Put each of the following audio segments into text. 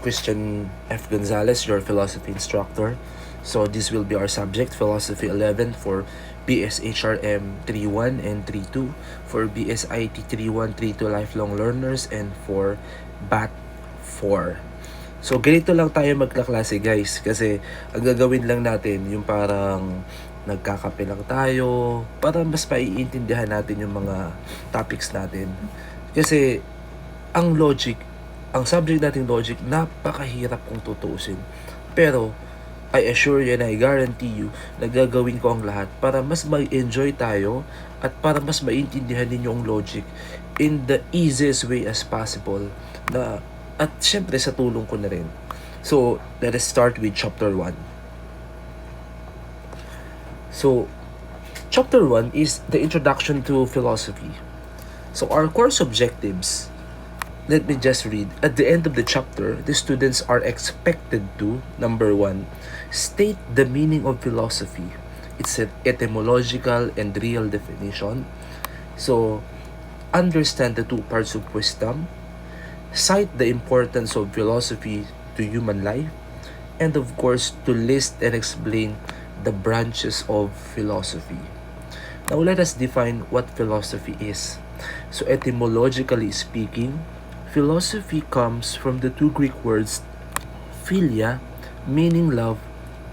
Christian F. Gonzalez, your philosophy instructor. So this will be our subject, Philosophy 11 for BS HRM 3.1 and 3.2, for BSIT 3.1, 3.2 lifelong learners, and for BAT 4. So ganito lang tayo magkaklase guys, kasi ang gagawin lang natin yung parang nagkakape lang tayo para mas maiintindihan natin yung mga topics natin. Kasi ang subject nating logic, napakahirap kung tutuusin. Pero, I assure you and I guarantee you na gagawin ko ang lahat para mas mag-enjoy tayo at para mas maintindihan ninyo ang logic in the easiest way as possible. At syempre sa tulong ko na rin. So, let us start with chapter 1. So, chapter 1 is the introduction to philosophy. So, our course objectives, let me just read. At the end of the chapter, the students are expected to, number 1, state the meaning of philosophy. It's an etymological and real definition. So, understand the two parts of wisdom, cite the importance of philosophy to human life, and of course, to list and explain the branches of philosophy. Now, let us define what philosophy is. So, etymologically speaking, philosophy comes from the two Greek words philia, meaning love,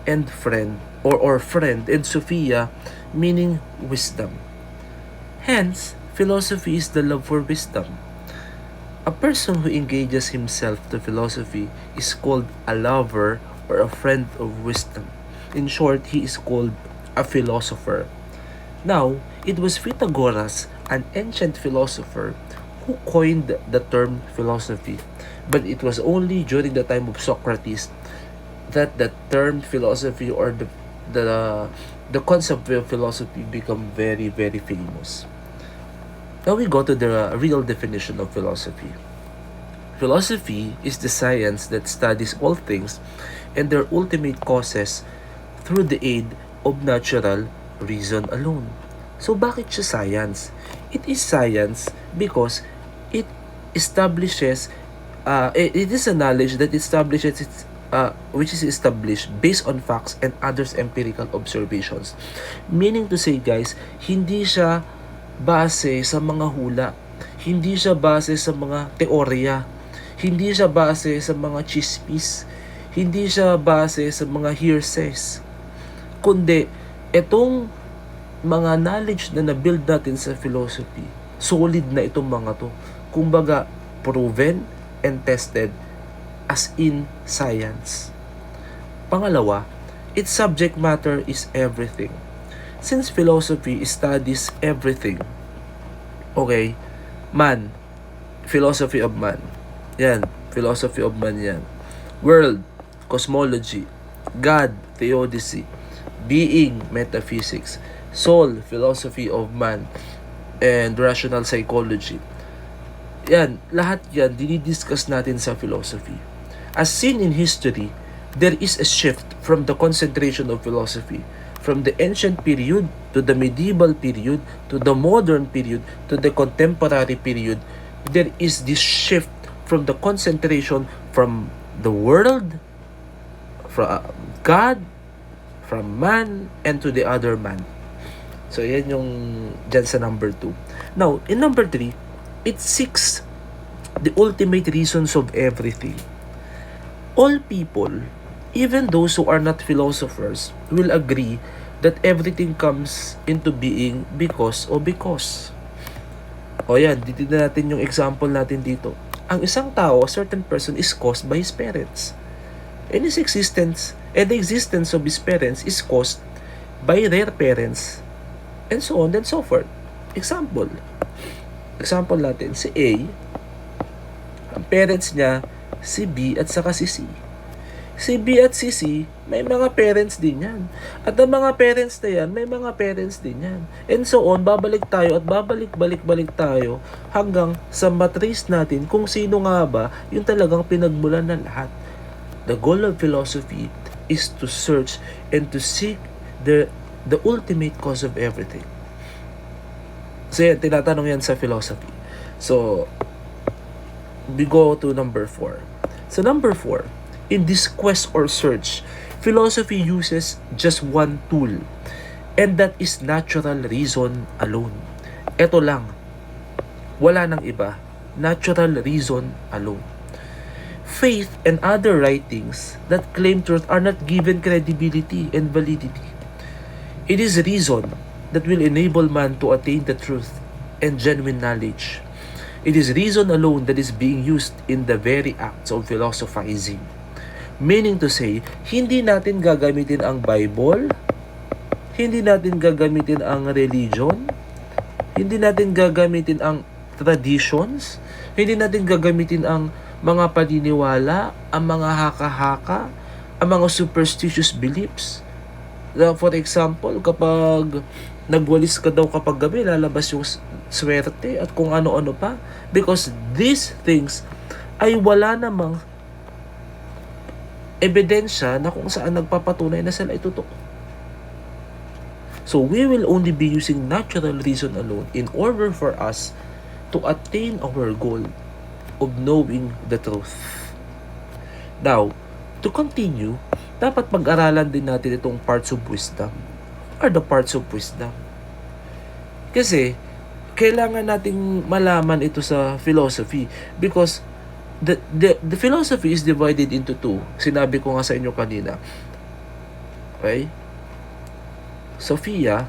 and friend, or friend, and sophia, meaning wisdom. Hence, philosophy is the love for wisdom. A person who engages himself to philosophy is called a lover or a friend of wisdom. In short, he is called a philosopher. Now, it was Pythagoras, an ancient philosopher, who coined the term philosophy, but it was only during the time of Socrates that the term philosophy or the concept of philosophy become very, very famous. Now we go to the real definition of philosophy. Philosophy is the science that studies all things and their ultimate causes through the aid of natural reason alone. So bakit siya science? It is science because it establishes, it is a knowledge that establishes which is established based on facts and others empirical observations. Meaning to say guys, hindi siya base sa mga hula, hindi siya base sa mga teorya, hindi siya base sa mga chismis, hindi siya base sa mga hearsays, kundi itong mga knowledge na na-build natin sa philosophy, solid na itong mga to. Kumbaga, proven and tested as in science. Pangalawa, its subject matter is everything. Since philosophy studies everything, okay, man, philosophy of man. Yan, philosophy of man yan. World, cosmology. God, theodicy. Being, metaphysics. Soul, philosophy of man, and rational psychology. Yan, lahat yan, dinidiscuss natin sa philosophy. As seen in history, there is a shift from the concentration of philosophy from the ancient period to the medieval period to the modern period to the contemporary period. There is this shift from the concentration from the world, from God, from man, and to the other man. So, yan yung dyan sa number 2. Now, in number 3, it seeks the ultimate reasons of everything. All people, even those who are not philosophers, will agree that everything comes into being because o because. O yan, dito na natin yung example natin dito. Ang isang tao, a certain person, is caused by his parents. And his existence, and the existence of his parents is caused by their parents, and so on and so forth. Example natin, si A, ang parents niya, si B at saka si C. Si B at si C, may mga parents din yan. At ang mga parents na yan, may mga parents din yan. And so on, babalik tayo at babalik-balik tayo hanggang sa matrace natin kung sino nga ba yung talagang pinagmulan ng lahat. The goal of philosophy is to search and to seek the ultimate cause of everything. So yan, tinatanong yan sa philosophy. So, we go to number 4. So number 4, in this quest or search, philosophy uses just one tool, and that is natural reason alone. Ito lang, wala nang iba. Natural reason alone. Faith and other writings that claim truth are not given credibility and validity. It is reason that will enable man to attain the truth and genuine knowledge. It is reason alone that is being used in the very acts of philosophizing. Meaning to say, hindi natin gagamitin ang Bible, hindi natin gagamitin ang religion, hindi natin gagamitin ang traditions, hindi natin gagamitin ang mga paniniwala, ang mga haka-haka, ang mga superstitious beliefs. For example, kapag nagwalis ka daw kapag gabi, lalabas yung swerte at kung ano-ano pa. Because these things ay wala namang ebidensya na kung saan nagpapatunay na sila ay totoo. So we will only be using natural reason alone in order for us to attain our goal of knowing the truth. Now, to continue, dapat pag-aralan din natin itong parts of wisdom or the parts of wisdom. Kasi, kailangan nating malaman ito sa philosophy because the philosophy is divided into two. Sinabi ko nga sa inyo kanina. Okay? Sophia,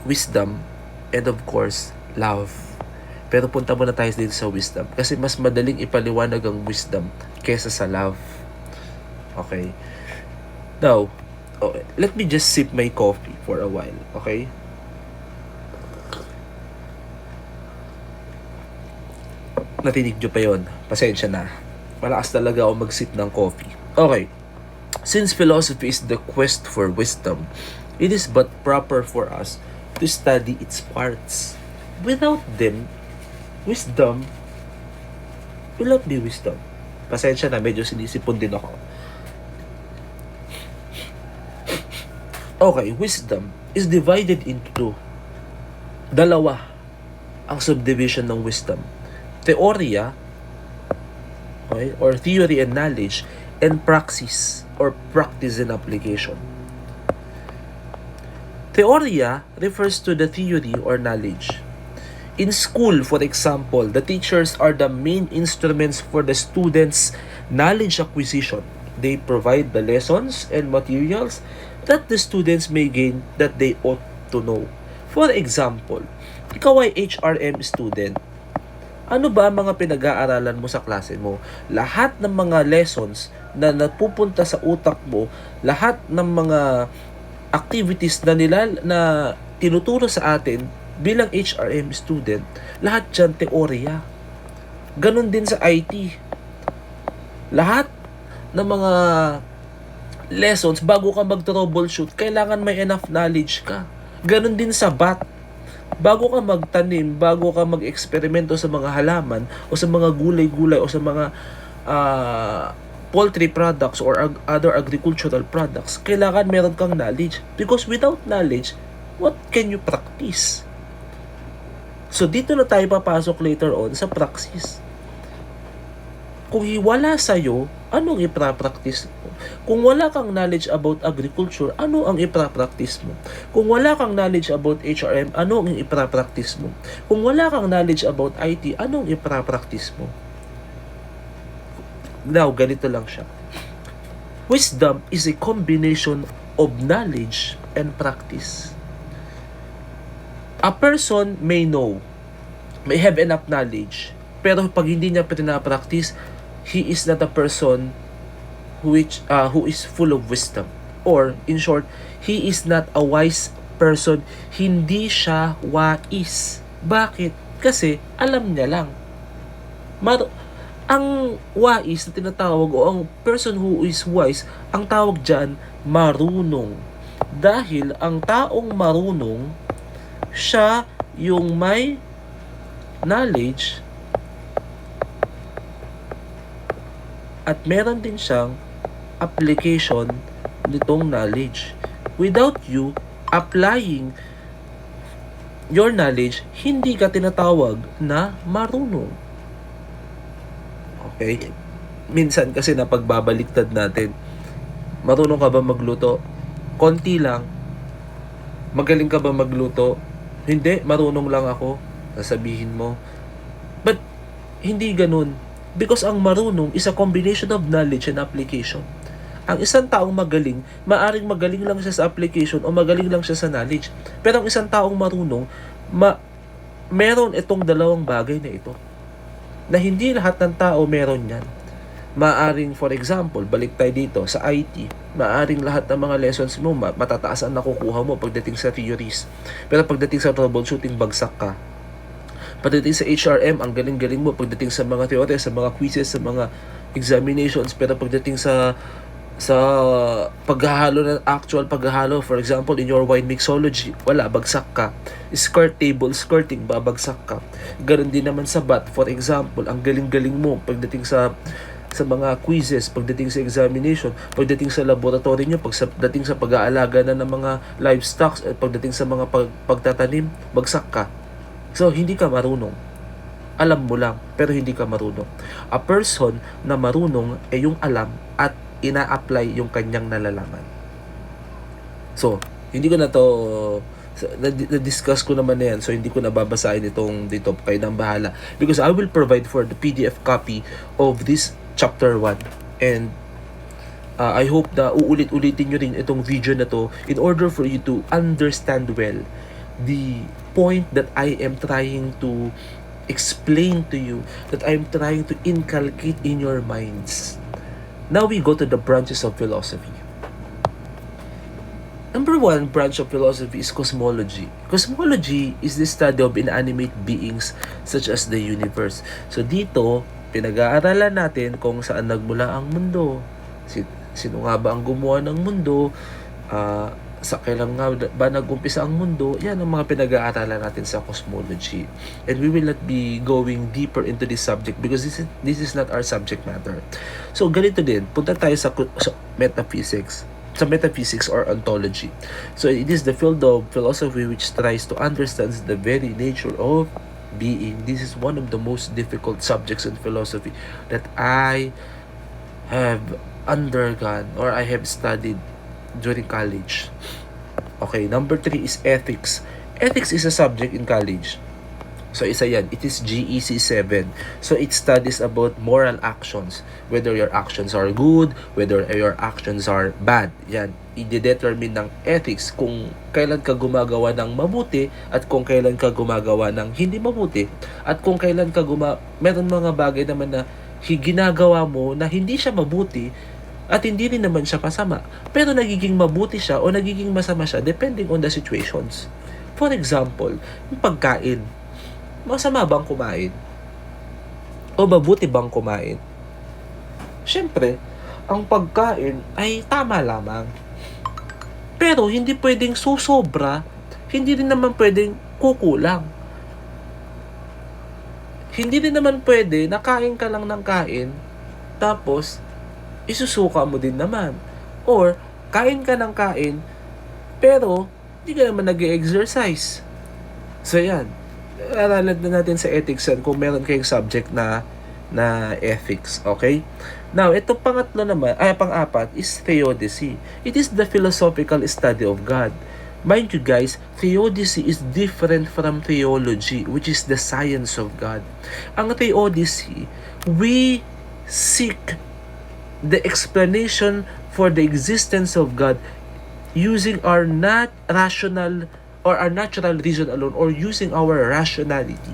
wisdom, and of course, love. Pero punta muna tayo dito sa wisdom kasi mas madaling ipaliwanag ang wisdom kesa sa love. Okay? Now, let me just sip my coffee for a while. Okay? Natinig nyo pa yun. Pasensya na. Malakas talaga ako mag-sip ng coffee. Okay. Since philosophy is the quest for wisdom, it is but proper for us to study its parts. Without them, wisdom will not be wisdom. Pasensya na, medyo sinisipon din ako. Okay, wisdom is divided into two. Dalawa ang subdivision ng wisdom. Teorya, okay, or theory and knowledge, and praxis, or practice and application. Teorya refers to the theory or knowledge. In school, for example, the teachers are the main instruments for the students' knowledge acquisition. They provide the lessons and materials that the students may gain that they ought to know. For example, ikaw ay HRM student. Ano ba ang mga pinag-aaralan mo sa klase mo? Lahat ng mga lessons na napupunta sa utak mo, lahat ng mga activities na tinuturo sa atin bilang HRM student, lahat dyan teorya. Ganon din sa IT. Lahat ng mga lessons, bago ka mag-troubleshoot, kailangan may enough knowledge ka. Ganon din sa BAT. Bago ka magtanim, bago ka mag-eksperimento sa mga halaman o sa mga gulay-gulay o sa mga poultry products or other agricultural products, kailangan meron kang knowledge. Because without knowledge, what can you practice? So dito na tayo papasok later on sa praxis. Kung wala sa'yo, anong ipra-practice mo? Kung wala kang knowledge about agriculture, ano ang ipra-practice mo? Kung wala kang knowledge about HRM, ano ang ipra-practice mo? Kung wala kang knowledge about IT, anong ipra-practice mo? Now, ganito lang siya. Wisdom is a combination of knowledge and practice. A person may know, may have enough knowledge, pero pag hindi niya pina-practice, he is not a person who is full of wisdom. Or, in short, he is not a wise person. Hindi siya wais. Bakit? Kasi, alam niya lang. Ang wais na tinatawag o ang person who is wise, ang tawag dyan, marunong. Dahil ang taong marunong, siya yung may knowledge at meron din siyang application nitong knowledge. Without you applying your knowledge, hindi ka tinatawag na marunong. Okay? Minsan kasi napagbabaliktad natin. Marunong ka ba magluto? Konti lang. Magaling ka ba magluto? Hindi, marunong lang ako. Sasabihin mo. But, hindi ganun. Because ang marunong is a combination of knowledge and application. Ang isang taong magaling, maaring magaling lang siya sa application o magaling lang siya sa knowledge. Pero ang isang taong marunong, meron itong dalawang bagay na ito. Na hindi lahat ng tao meron yan. Maaring, for example, balik tayo dito sa IT, maaring lahat ng mga lessons mo, matataas ang nakukuha mo pagdating sa theories. Pero pagdating sa troubleshooting, bagsak ka. Pagdating sa HRM, ang galing-galing mo pagdating sa mga theories, sa mga quizzes, sa mga examinations. Pero pagdating sa paghahalo ng actual paghahalo, for example, in your wine mixology, wala, bagsak ka. Skirt table skirting, babagsak ka. Ganon din naman sa BAT, for example, ang galing-galing mo pagdating sa mga quizzes, pagdating sa examination, pagdating sa laboratory nyo, pagdating sa pag-aalaga na ng mga livestock, at pagdating sa mga pagtatanim, bagsak ka. So, hindi ka marunong. Alam mo lang, pero hindi ka marunong. A person na marunong ay yung alam at ina-apply yung kanyang nalalaman. So, hindi ko na to na-discuss ko naman na yan, so hindi ko na babasahin itong dito, kayo nang bahala, because I will provide for the PDF copy of this chapter 1, and I hope na uulit-ulitin nyo rin itong video na to in order for you to understand well the point that I am trying to explain to you, that I am trying to inculcate in your minds. Now we go to the branches of philosophy. Number 1 branch of philosophy is cosmology. Cosmology is the study of inanimate beings such as the universe. So dito, pinag-aaralan natin kung saan nagmula ang mundo. Sino nga ba ang gumawa ng mundo? Sa kailan nga ba nag-umpisa ang mundo? Yan ang mga pinag-aaralan natin sa cosmology. And we will not be going deeper into this subject because this is not our subject matter. So ganito din, punta tayo sa metaphysics. Sa metaphysics or ontology. So it is the field of philosophy which tries to understand the very nature of being. This is one of the most difficult subjects in philosophy that I have undergone or I have studied during college. Okay, number 3 is ethics. Ethics is a subject in college. So isa yan, it is GEC 7. So it studies about moral actions, whether your actions are good, whether your actions are bad. Yan, i-determine ng ethics kung kailan ka gumagawa ng mabuti at kung kailan ka gumagawa ng hindi mabuti. At kung kailan ka meron mga bagay naman na ginagawa mo na hindi siya mabuti at hindi rin naman siya masama. Pero nagiging mabuti siya o nagiging masama siya depending on the situations. For example, yung pagkain. Masama bang kumain? O mabuti bang kumain? Siyempre, ang pagkain ay tama lamang. Pero hindi pwedeng susobra, hindi rin naman pwedeng kukulang. Hindi rin naman pwede na kain ka lang ng kain, tapos isusuka mo din naman. Or, kain ka ng kain, pero hindi ka naman nag-exercise. So yan. Aralan na natin sa ethics yan kung meron kayong subject na ethics, okay? Now, ito pang-apat is theodicy. It is the philosophical study of God. Mind you guys, theodicy is different from theology, which is the science of God. Ang theodicy, we seek the explanation for the existence of God using our not rational or our natural reason alone or using our rationality.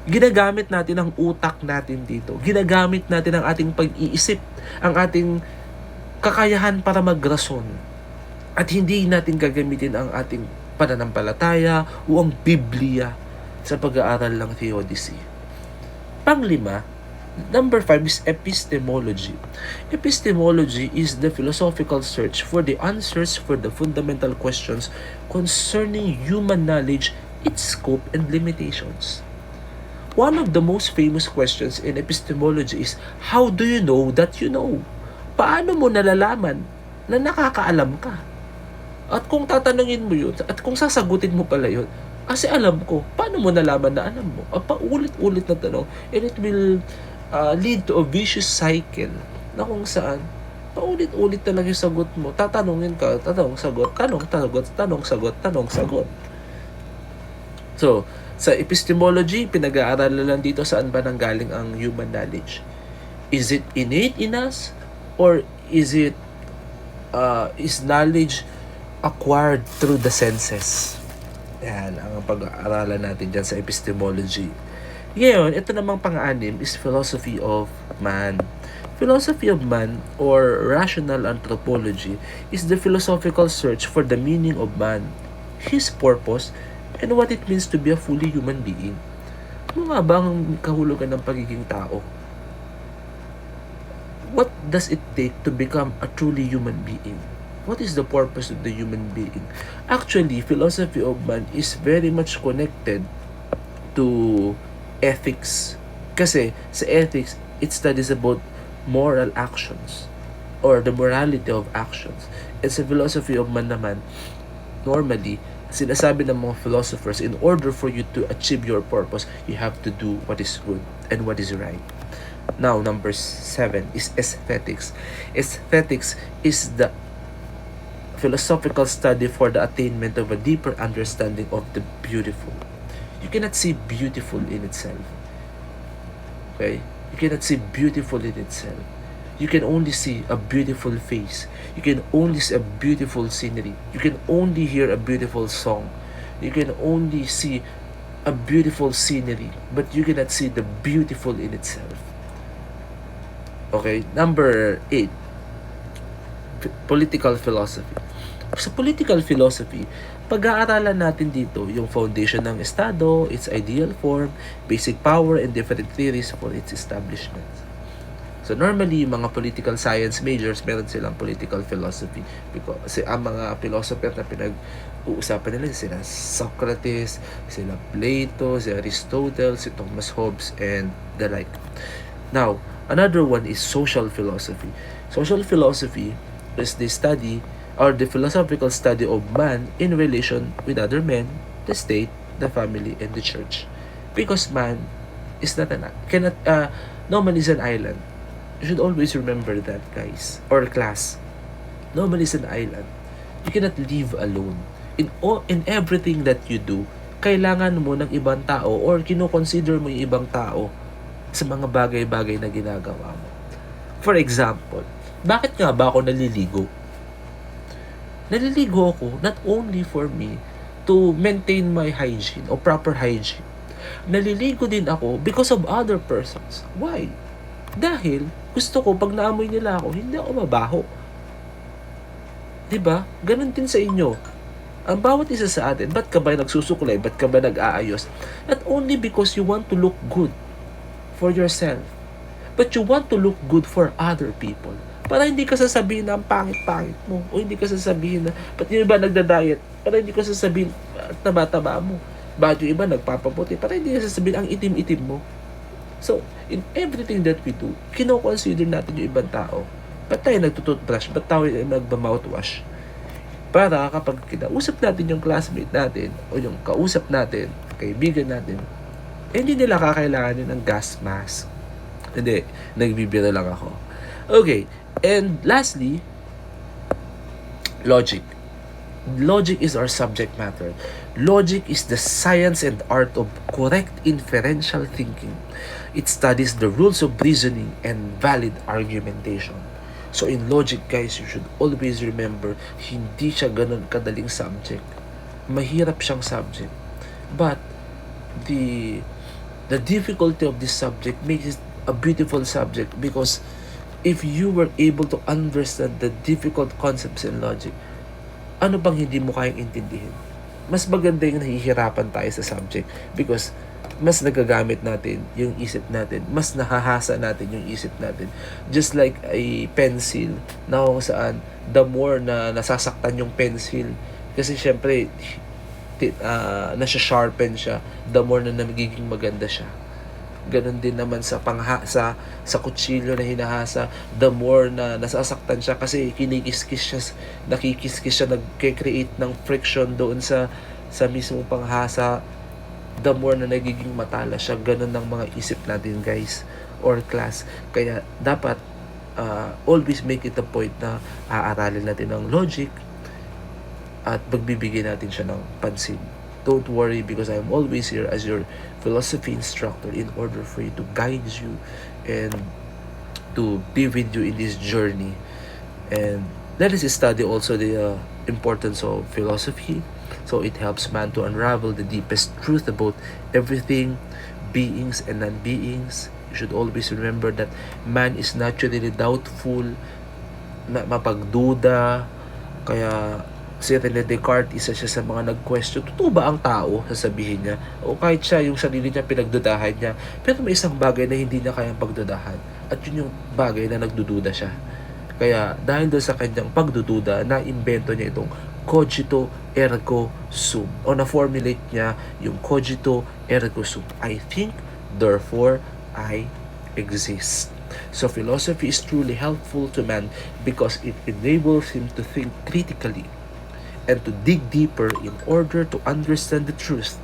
Ginagamit natin ang utak natin dito. Ginagamit natin ang ating pag-iisip, ang ating kakayahan para magrason. At hindi natin gagamitin ang ating pananampalataya o ang Biblia sa pag-aaral ng theodicy. Pang-5, number 5 is epistemology. Epistemology is the philosophical search for the answers for the fundamental questions concerning human knowledge, its scope, and limitations. One of the most famous questions in epistemology is, how do you know that you know? Paano mo nalalaman na nakakaalam ka? At kung tatanungin mo yun, at kung sasagutin mo pala yun, kasi alam ko, paano mo nalaman na alam mo? Paulit-ulit na tanong, and it will lead to a vicious cycle na kung saan paulit-ulit talaga yung sagot mo. Tatanungin ka, tanong, sagot, tanong, sagot, tanong, sagot, tanong, sagot. So, sa epistemology, pinag-aaralan lang dito saan ba nanggaling ang human knowledge. Is it innate in us? Or is knowledge acquired through the senses? Yan ang pag-aaralan natin dyan sa epistemology. Ngayon, ito namang pang-anim is philosophy of man. Philosophy of man or rational anthropology is the philosophical search for the meaning of man, his purpose, and what it means to be a fully human being. Ano nga ba ang kahulugan ng pagiging tao? What does it take to become a truly human being? What is the purpose of the human being? Actually, philosophy of man is very much connected to ethics. Kasi sa ethics, it studies about moral actions or the morality of actions. And sa philosophy of man naman, normally, sinasabi ng mga philosophers, in order for you to achieve your purpose, you have to do what is good and what is right. Now, number 7 is aesthetics. Aesthetics is the philosophical study for the attainment of a deeper understanding of the beautiful. You cannot see beautiful in itself. Okay? You cannot see beautiful in itself. You can only see a beautiful face. You can only see a beautiful scenery. You can only hear a beautiful song. You can only see a beautiful scenery, but you cannot see the beautiful in itself. Okay? Number 8, political philosophy. Sa political philosophy, pag-aaralan natin dito yung foundation ng Estado, its ideal form, basic power, and different theories for its establishment. So normally, yung mga political science majors, meron silang political philosophy. Kasi ang mga philosopher na pinag-uusapan nila, sila Socrates, sila Plato, si Aristotle, si Thomas Hobbes, and the like. Now, another one is social philosophy. Social philosophy is the study or the philosophical study of man in relation with other men, the state, the family, and the church. Because man is not no man is an island. You should always remember that, guys, or class. No man is an island. You cannot live alone. In everything that you do, kailangan mo ng ibang tao or kino-consider mo yung ibang tao sa mga bagay-bagay na ginagawa mo. For example, bakit nga ba ako naliligo? Naliligo ako not only for me to maintain my hygiene or proper hygiene. Naliligo din ako because of other persons. Why? Dahil gusto ko pag naamoy nila ako, hindi ako mabaho. 'Di ba? Ganun din sa inyo. Ang bawat isa sa atin, ba't ka ba nagsusuklay? Ba't ka ba nag-aayos? Not only because you want to look good for yourself, but you want to look good for other people. Para hindi ka sasabihin na ang pangit-pangit mo. O hindi ka sasabihin na, ba't yung iba nagda-diet? Para hindi ka sasabihin, taba-taba mo. Bakit yung iba nagpapaputi? Para hindi ka sasabihin, ang itim-itim mo. So, in everything that we do, kino-consider natin yung ibang tao. Ba't tayo nagtututbrush? Ba't tayo nagba-mouthwash? Para kapag kinausap natin yung classmate natin, o yung kausap natin, kaibigan natin, hindi nila kakailanganin ng gas mask. Hindi, nagbibiro lang ako. Okay. And lastly, logic. Logic is our subject matter. Logic is the science and art of correct inferential thinking. It studies the rules of reasoning and valid argumentation. So in logic, guys, you should always remember, hindi siya ganun kadaling subject. Mahirap siyang subject. But the difficulty of this subject makes it a beautiful subject because if you were able to understand the difficult concepts in logic, ano bang hindi mo kayang intindihin? Mas maganda yung nahihirapan tayo sa subject because mas nagagamit natin yung isip natin. Mas nahahasa natin yung isip natin. Just like a pencil na kung saan the more na nasasaktan yung pencil kasi syempre nasa-sharpen siya, the more na nagiging maganda siya. Ganon din naman sa sa kutsilyo na hinahasa, the more na nasasaktan siya kasi nakikis-kis siya, nagke-create ng friction doon sa mismong panghasa, the more na nagiging matala siya. Ganon ng mga isip natin, guys. or class. Kaya dapat always make it a point na aaralin natin ang logic at magbibigay natin siya ng pansin. Don't worry because I'm always here as your philosophy instructor in order for you to guide you and to be with you in this journey. And let us study also the importance of philosophy. So it helps man to unravel the deepest truth about everything, beings and non-beings. You should always remember that man is naturally doubtful, mapagduda. Kaya si Rene Descartes, isa siya sa mga nag-question, totoo ba ang tao? Sasabihin niya. O kahit siya, yung sarili niya, pinagdudahan niya. Pero may isang bagay na hindi niya kayang pagdudahan. At yun yung bagay na nagdududa siya. Kaya dahil doon sa kanyang pagdududa, na-invento niya itong cogito ergo sum. O na-formulate niya yung cogito ergo sum. I think, therefore, I exist. So philosophy is truly helpful to man because it enables him to think critically and to dig deeper in order to understand the truth.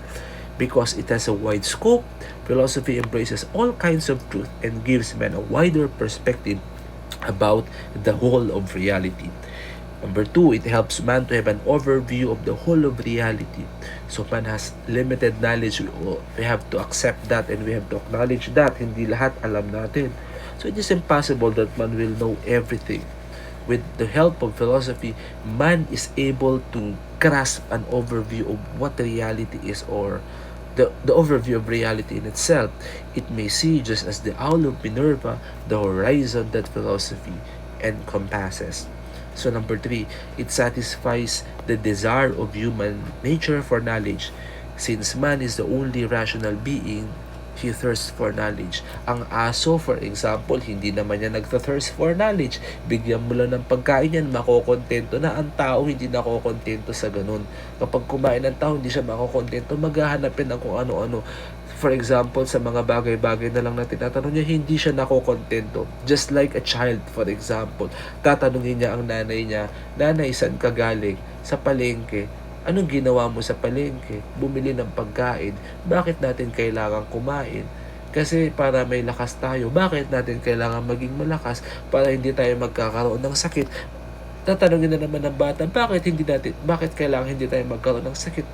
Because it has a wide scope, philosophy embraces all kinds of truth and gives man a wider perspective about the whole of reality. Number two, it helps man to have an overview of the whole of reality. So man has limited knowledge. We have to accept that and we have to acknowledge that. Hindi lahat alam natin. So it is impossible that man will know everything. With the help of philosophy, man is able to grasp an overview of what reality is, or the overview of reality in itself. It may see, just as the owl of Minerva, the horizon that philosophy encompasses. So number three, it satisfies the desire of human nature for knowledge. Since man is the only rational being, he thirsts for knowledge. Ang aso, for example, hindi naman yan nagta-thirst for knowledge. Bigyan mo lang ng pagkain yan, makokontento na. Ang tao hindi nakokontento sa ganun. Kapag kumain ng tao, hindi siya makokontento, maghahanapin ng kung ano-ano. For example, sa mga bagay-bagay na lang na tinatanong niya, hindi siya nakokontento. Just like a child, for example. Tatanungin niya ang nanay niya, nanay, saan ka galing? Sa palengke. Anong ginawa mo sa palengke? Bumili ng pagkain. Bakit natin kailangan kumain? Kasi para may lakas tayo. Bakit natin kailangan maging malakas? Para hindi tayo magkakaroon ng sakit. Tatanungin na naman ng bata, bakit kailangan hindi tayo magkaroon ng sakit?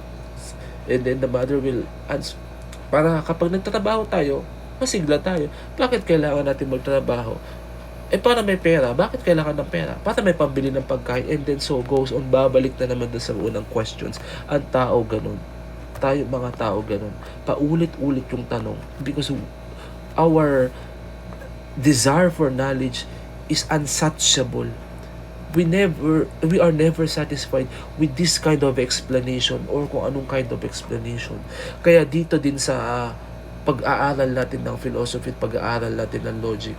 And then the mother will answer, para kapag nagtatrabaho tayo, masigla tayo. Bakit kailangan natin magtrabaho? Para may pera. Bakit kailangan ng pera? Para may pambili ng pagkain. And then so goes on. Babalik na naman sa unang questions. Ang tao ganun. Tayo mga tao ganun. Paulit-ulit yung tanong. Because our desire for knowledge is unsatiable. We are never satisfied with this kind of explanation or kung anong kind of explanation. Kaya dito din sa pag-aaral natin ng philosophy at pag-aaral natin ng logic,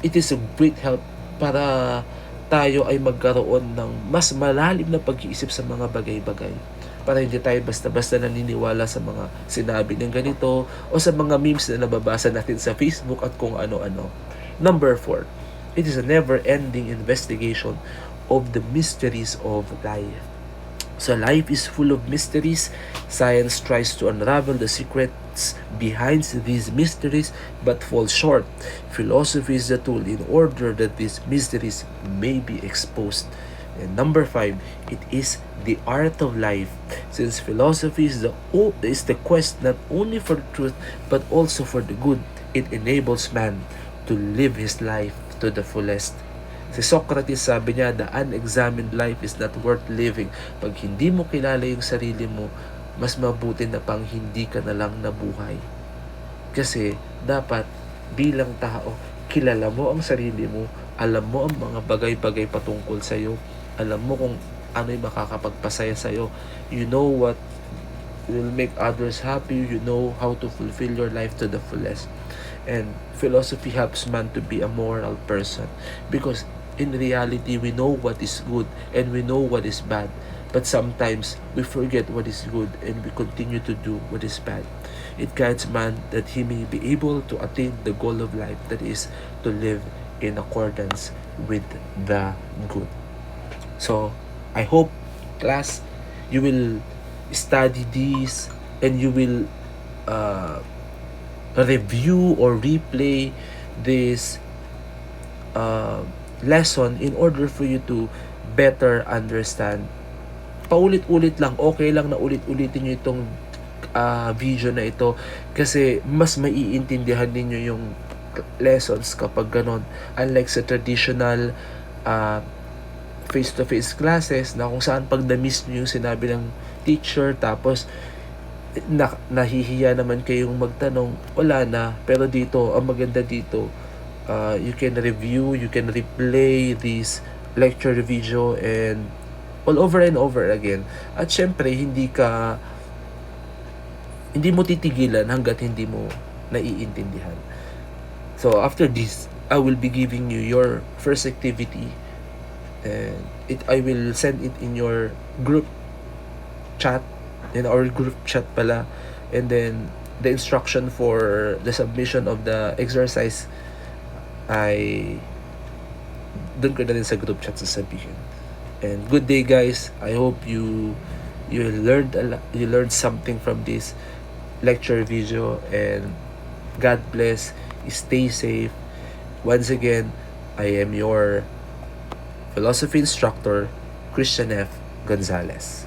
it is a great help para tayo ay magkaroon ng mas malalim na pag-iisip sa mga bagay-bagay. Para hindi tayo basta-basta naniniwala sa mga sinabi ng ganito o sa mga memes na nababasa natin sa Facebook at kung ano-ano. Number 4, it is a never-ending investigation of the mysteries of life. So life is full of mysteries. Science tries to unravel the secrets behind these mysteries but falls short. Philosophy is the tool in order that these mysteries may be exposed. And number 5, it is the art of life. Since philosophy is the quest not only for the truth but also for the good, it enables man to live his life to the fullest. Si Socrates sabi niya, the unexamined life is not worth living. Pag hindi mo kilala yung sarili mo, mas mabuti na pang hindi ka na lang nabuhay. Kasi dapat bilang tao, kilala mo ang sarili mo, alam mo ang mga bagay-bagay patungkol sa'yo, alam mo kung ano yung makakapagpasaya sa'yo, you know what will make others happy, you know how to fulfill your life to the fullest. And philosophy helps man to be a moral person because in reality, we know what is good and we know what is bad. But sometimes, we forget what is good and we continue to do what is bad. It guides man that he may be able to attain the goal of life, that is, to live in accordance with the good. So, I hope, class, you will study these and you will review or replay this lesson in order for you to better understand. Paulit-ulit lang, okay lang na ulit-ulitin nyo itong video na ito kasi mas maiintindihan ninyo yung lessons kapag ganon. Unlike sa traditional face-to-face classes na kung saan pag na-miss nyo yung sinabi ng teacher tapos nahihiya naman kayong magtanong, wala na. Pero dito, ang maganda dito, you can review, you can replay this lecture video and all over and over again. At syempre, hindi mo titigilan hanggat hindi mo naiintindihan. So, after this, I will be giving you your first activity and I will send it in your group chat, in our group chat pala, and then the instruction for the submission of the exercise ay doon ko na din sa group chat sasabihin. And good day guys, I hope you learned something from this lecture video, and God bless, stay safe. Once again, I am your philosophy instructor, Christian F. Gonzalez.